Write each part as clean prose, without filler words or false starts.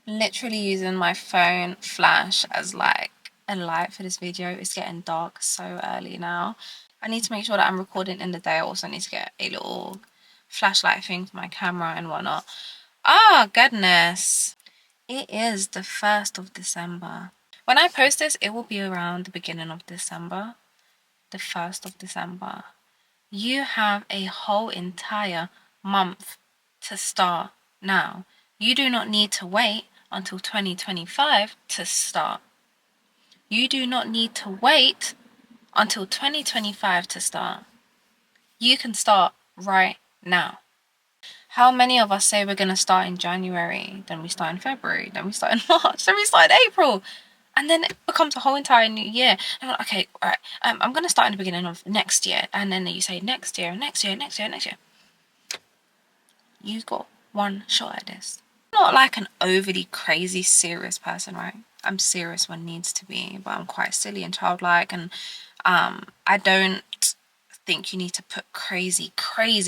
literally using my phone flash as like a light for this video. It's getting dark so early now. I need to make sure that I'm recording in the day. I also need to get a little flashlight thing for my camera and whatnot. Oh goodness. It is the 1st of December. When I post this, it will be around the beginning of December. The 1st of December. You have a whole entire month to start now. You do not need to wait until 2025 to start. You do not need to wait until 2025 to start. You can start right now. How many of us say we're going to start in January, then we start in February, then we start in March, then we start in April, and then it becomes a whole entire new year. And we're like, okay, all right, I'm going to start in the beginning of next year, and then you say next year, next year, next year, next year. You've got one shot at this. I'm not like an overly crazy serious person, right? I'm serious when needs to be, but I'm quite silly and childlike, and I don't think you need to put crazy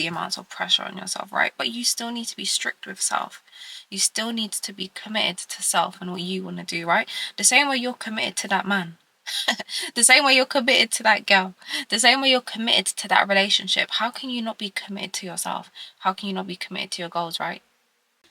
amounts of pressure on yourself, right? But you still need to be strict with self. You still need to be committed to self and what you want to do, right? The same way you're committed to that man. The same way you're committed to that girl. The same way you're committed to that relationship. How can you not be committed to yourself? How can you not be committed to your goals, right?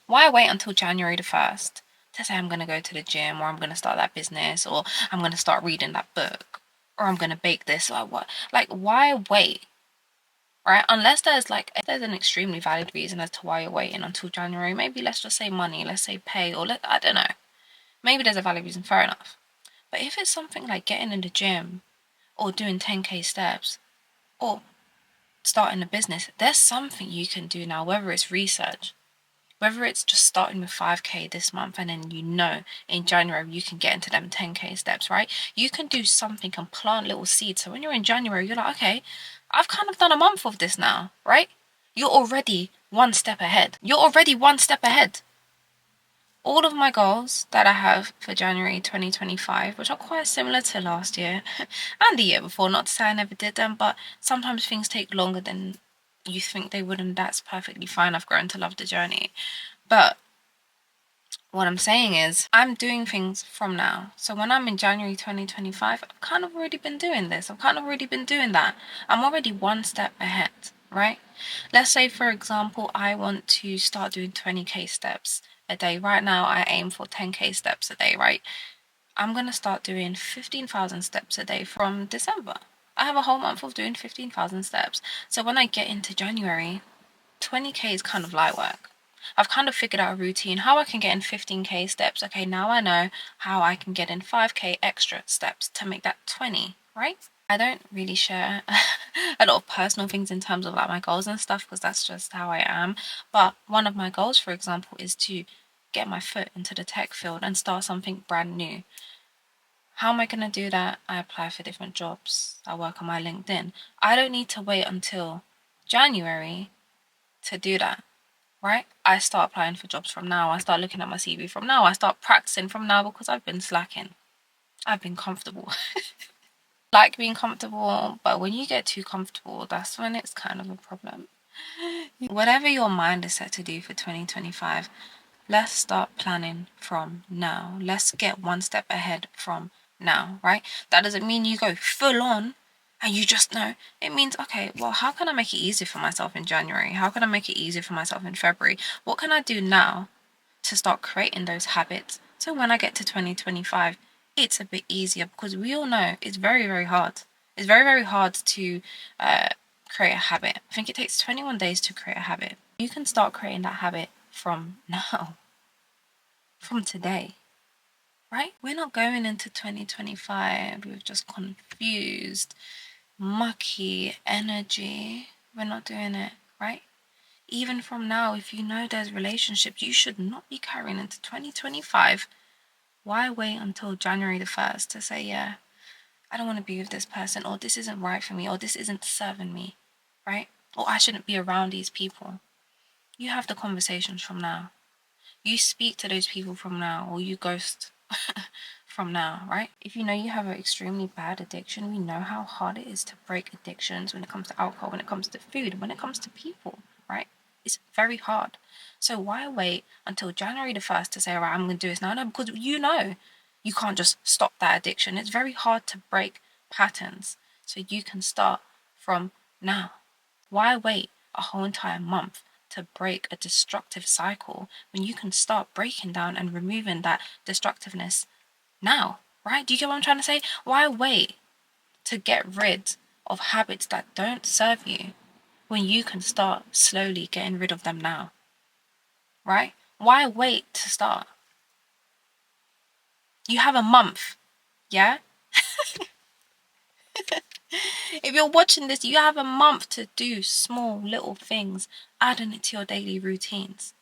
Why wait until January the 1st to say I'm going to go to the gym, or I'm going to start that business, or I'm going to start reading that book, or I'm going to bake this, or what? Like, why wait? Right? Unless there's an extremely valid reason as to why you're waiting until January. Maybe let's just say money, let's say pay, or I don't know. Maybe there's a valid reason, fair enough. But if it's something like getting in the gym, or doing 10k steps, or starting a business, there's something you can do now, whether it's research, whether it's just starting with 5k this month, and then in January you can get into them 10k steps, right? You can do something and plant little seeds. So when you're in January, you're like, okay, I've kind of done a month of this now, right? You're already one step ahead. You're already one step ahead. All of my goals that I have for January 2025, which are quite similar to last year and the year before, not to say I never did them, but sometimes things take longer than you think they would, and that's perfectly fine. I've grown to love the journey. But what I'm saying is, I'm doing things from now. So when I'm in January 2025, I've kind of already been doing this. I've kind of already been doing that. I'm already one step ahead, right? Let's say, for example, I want to start doing 20k steps a day. Right now, I aim for 10k steps a day, right? I'm going to start doing 15,000 steps a day from December. I have a whole month of doing 15,000 steps. So when I get into January, 20k is kind of light work. I've kind of figured out a routine, how I can get in 15k steps. Okay, now I know how I can get in 5k extra steps to make that 20, right? I don't really share a lot of personal things in terms of like my goals and stuff, because that's just how I am. But one of my goals, for example, is to get my foot into the tech field and start something brand new. How am I going to do that? I apply for different jobs. I work on my LinkedIn. I don't need to wait until January to do that, right? I start applying for jobs from now. I start looking at my CV from now. I start practicing from now, because I've been slacking. I've been comfortable. Like being comfortable, but when you get too comfortable, that's when it's kind of a problem. Whatever your mind is set to do for 2025, let's start planning from now. Let's get one step ahead from now, right? That doesn't mean you go full on and you just know. It means, okay, well, how can I make it easier for myself in January? How can I make it easier for myself in February? What can I do now to start creating those habits so when I get to 2025, it's a bit easier? Because we all know it's very hard. It's very hard to create a habit. I think it takes 21 days to create a habit. You can start creating that habit from now, from today, right? We're not going into 2025 with just confused, mucky energy. We're not doing it, right? Even from now, if you know there's relationships you should not be carrying into 2025, why wait until January the 1st to say, yeah, I don't want to be with this person, or this isn't right for me, or this isn't serving me, right? Or I shouldn't be around these people. You have the conversations from now. You speak to those people from now, or you ghost from now, right? If you know you have an extremely bad addiction, we know how hard it is to break addictions when it comes to alcohol, when it comes to food, when it comes to people, right? It's very hard. So why wait until January the 1st to say, all right, I'm going to do this now? No, because you can't just stop that addiction. It's very hard to break patterns. So you can start from now. Why wait a whole entire month to break a destructive cycle when you can start breaking down and removing that destructiveness now, right? Do you get what I'm trying to say? Why wait to get rid of habits that don't serve you when you can start slowly getting rid of them now, right? Why wait to start? You have a month, yeah? If you're watching this, you have a month to do small little things, adding it to your daily routines,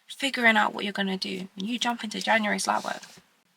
figuring out what you're going to do. When you jump into January, it's like, what?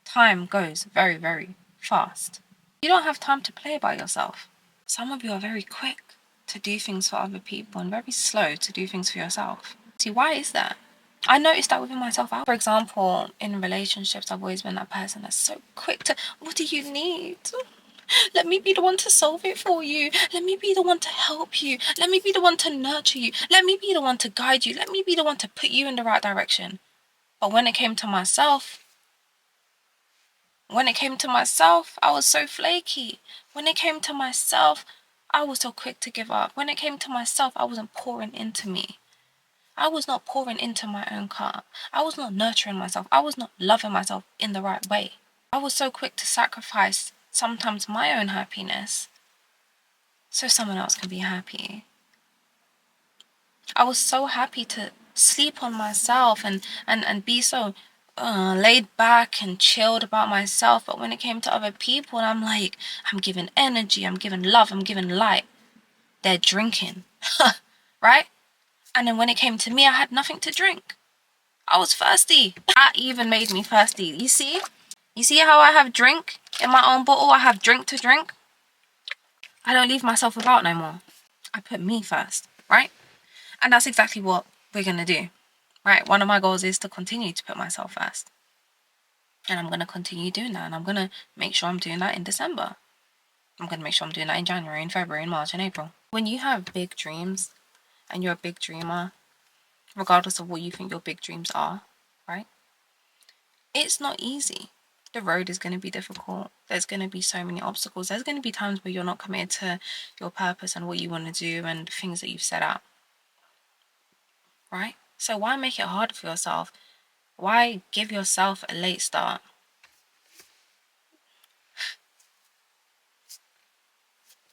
Time goes very, very fast. You don't have time to play by yourself. Some of you are very quick to do things for other people and very slow to do things for yourself. See, why is that? I noticed that within myself. For example, in relationships, I've always been that person that's so quick to, what do you need? Let me be the one to solve it for you. Let me be the one to help you. Let me be the one to nurture you. Let me be the one to guide you. Let me be the one to put you in the right direction. But when it came to myself, I was so flaky. When it came to myself, I was so quick to give up. When it came to myself, I wasn't pouring into me. I was not pouring into my own cup. I was not nurturing myself. I was not loving myself in the right way. I was so quick to sacrifice sometimes my own happiness so someone else can be happy. I was so happy to sleep on myself and be so laid back and chilled about myself. But when it came to other people, I'm like, I'm giving energy, I'm giving love, I'm giving light. They're drinking, right? And then when it came to me, I had nothing to drink. I was thirsty. That even made me thirsty. You see? You see how I have drink in my own bottle? I have drink to drink. I don't leave myself about no more. I put me first, right? And that's exactly what we're going to do, right? One of my goals is to continue to put myself first. And I'm going to continue doing that. And I'm going to make sure I'm doing that in December. I'm going to make sure I'm doing that in January, in February, in March, and April. When you have big dreams and you're a big dreamer, regardless of what you think your big dreams are, right? It's not easy. The road is going to be difficult. There's going to be so many obstacles. There's going to be times where you're not committed to your purpose and what you want to do and things that you've set out, right? So why make it hard for yourself? Why give yourself a late start?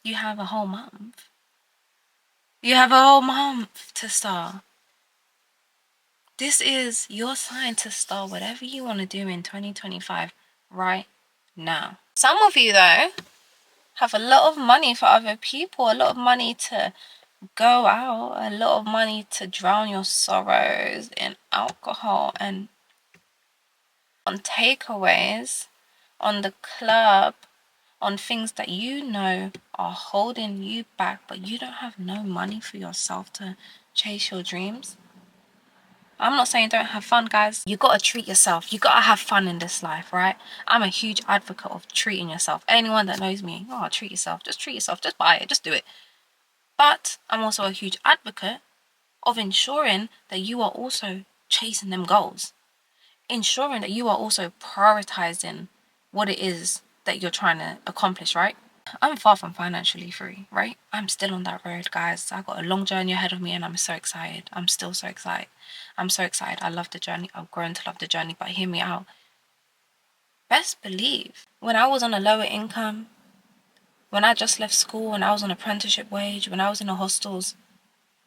You have a whole month. You have a whole month to start. This is your sign to start whatever you want to do in 2025 right now. Some of you, though, have a lot of money for other people, a lot of money to go out, a lot of money to drown your sorrows in alcohol and on takeaways, on the club, on things that you know are holding you back, but you don't have no money for yourself to chase your dreams. I'm not saying don't have fun, guys. You gotta treat yourself. You gotta have fun in this life, right? I'm a huge advocate of treating yourself. Anyone that knows me, oh, treat yourself. Just treat yourself. Just buy it. Just do it. But I'm also a huge advocate of ensuring that you are also chasing them goals. Ensuring that you are also prioritizing what it is that you're trying to accomplish, right? I'm far from financially free, right? I'm still on that road, guys. I got a long journey ahead of me and I'm so excited. I'm still so excited. I'm so excited. I love the journey. I've grown to love the journey, but hear me out. Best believe, when I was on a lower income, when I just left school, when I was on apprenticeship wage, when I was in the hostels,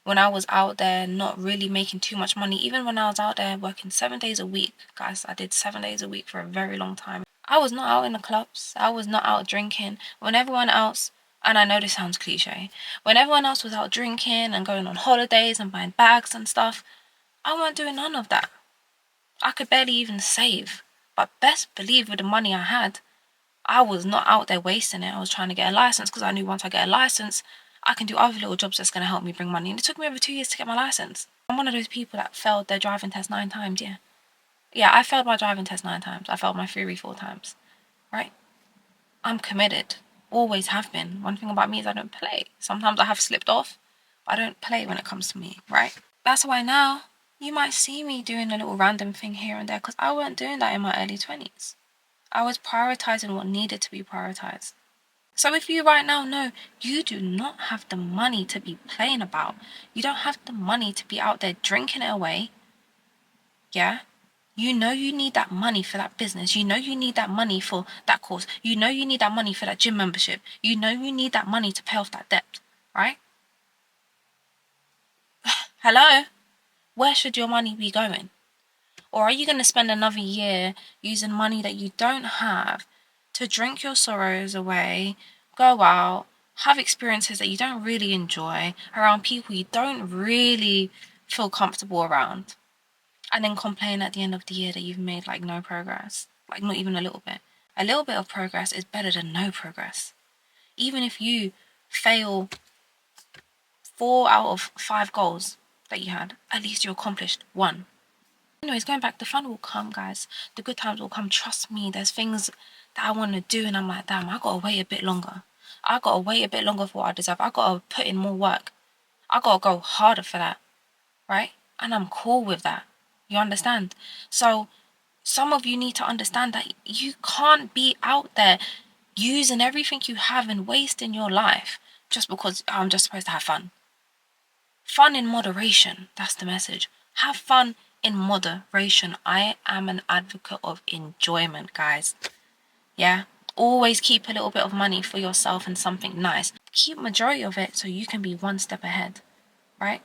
when I was out there not really making too much money, even when I was out there working 7 days a week, guys, I did 7 days a week for a very long time. I was not out in the clubs. I was not out drinking. When everyone else, and I know this sounds cliche, when everyone else was out drinking and going on holidays and buying bags and stuff, I wasn't doing none of that. I could barely even save. But best believe with the money I had, I was not out there wasting it. I was trying to get a license because I knew once I get a license, I can do other little jobs that's going to help me bring money. And it took me over 2 years to get my license. I'm one of those people that failed their driving test 9 times, yeah. Yeah, I failed my driving test 9 times. I failed my theory 4 times, right? I'm committed. Always have been. One thing about me is I don't play. Sometimes I have slipped off. I don't play when it comes to me, right? That's why now you might see me doing a little random thing here and there, because I weren't doing that in my early 20s. I was prioritizing what needed to be prioritized. So if you right now know you do not have the money to be playing about, you don't have the money to be out there drinking it away, yeah? You know you need that money for that business. You know you need that money for that course. You know you need that money for that gym membership. You know you need that money to pay off that debt, right? Hello? Where should your money be going? Or are you going to spend another year using money that you don't have to drink your sorrows away, go out, have experiences that you don't really enjoy, around people you don't really feel comfortable around, and then complain at the end of the year that you've made like no progress? Like not even a little bit. A little bit of progress is better than no progress. Even if you fail 4 out of 5 goals that you had, at least you accomplished one. Anyways, going back, the fun will come, guys. The good times will come. Trust me, there's things that I want to do, and I'm like, damn, I gotta wait a bit longer. I gotta wait a bit longer for what I deserve. I gotta put in more work. I gotta go harder for that, right? And I'm cool with that. You understand? So, some of you need to understand that you can't be out there using everything you have and wasting your life just because I'm just supposed to have fun. Fun in moderation. That's the message. Have fun in moderation. I am an advocate of enjoyment, guys. Yeah? Always keep a little bit of money for yourself and something nice. Keep majority of it so you can be one step ahead, right?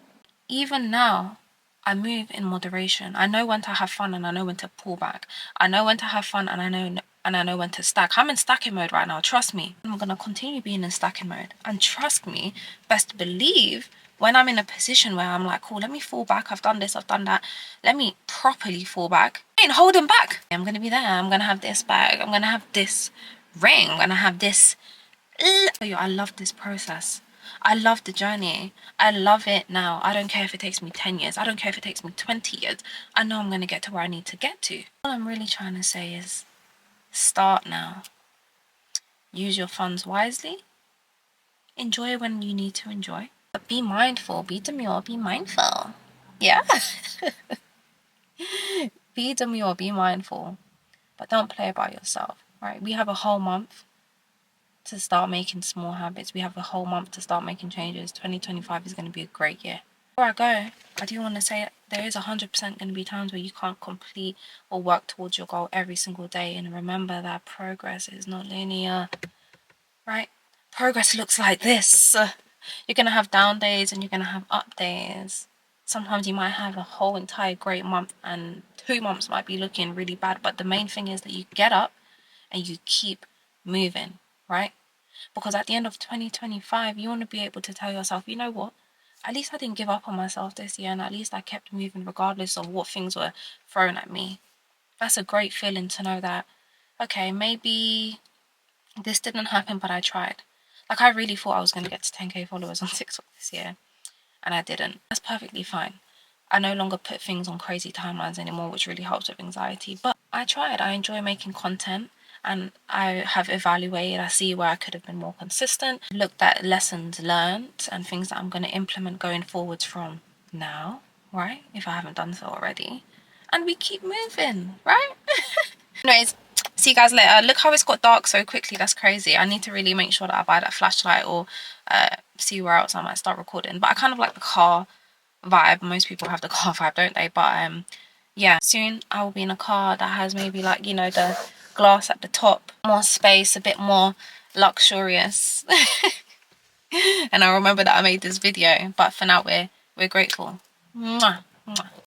Even now, I move in moderation. I know when to have fun and I know when to pull back. I know when to have fun and I know when to stack. I'm in stacking mode right now, trust me. I'm gonna continue being in stacking mode. And trust me, best believe when I'm in a position where I'm like, cool, let me fall back. I've done this, I've done that. Let me properly fall back. I ain't holding back. I'm gonna be there. I'm gonna have this bag. I'm gonna have this ring. I'm gonna have this. I love this process. I love the journey. I love it now. I don't care if it takes me 10 years. I don't care if it takes me 20 years. I know I'm going to get to where I need to get to. All I'm really trying to say is start now. Use your funds wisely. Enjoy when you need to enjoy. But be mindful. Be demure. Be mindful. Yeah. Be demure. Be mindful. But don't play about yourself, right? We have a whole month to start making small habits. We have a whole month to start making changes. 2025 is going to be a great year. Before I go, I do want to say there is 100% going to be times where you can't complete or work towards your goal every single day. And remember that progress is not linear, right? Progress looks like this. You're going to have down days and you're going to have up days. Sometimes you might have a whole entire great month and 2 months might be looking really bad. But the main thing is that you get up and you keep moving, right? Because at the end of 2025, you want to be able to tell yourself, you know what? At least I didn't give up on myself this year, and at least I kept moving regardless of what things were thrown at me. That's a great feeling to know that, okay, maybe this didn't happen, but I tried. Like, I really thought I was going to get to 10k followers on TikTok this year, and I didn't. That's perfectly fine. I no longer put things on crazy timelines anymore, which really helps with anxiety. But I tried. I enjoy making content and I have evaluated. I see where I could have been more consistent, looked at lessons learned and things that I'm going to implement going forwards from now, right? If I haven't done so already. And we keep moving, right? Anyways, see you guys later. Look how it's got dark so quickly. That's crazy. I need to really make sure that I buy that flashlight or see where else I might start recording. But I kind of like the car vibe. Most people have the car vibe, don't they? But yeah, soon I will be in a car that has maybe like, you know, the glass at the top, more space, a bit more luxurious. And I remember that I made this video, but for now we're grateful. Mwah, mwah.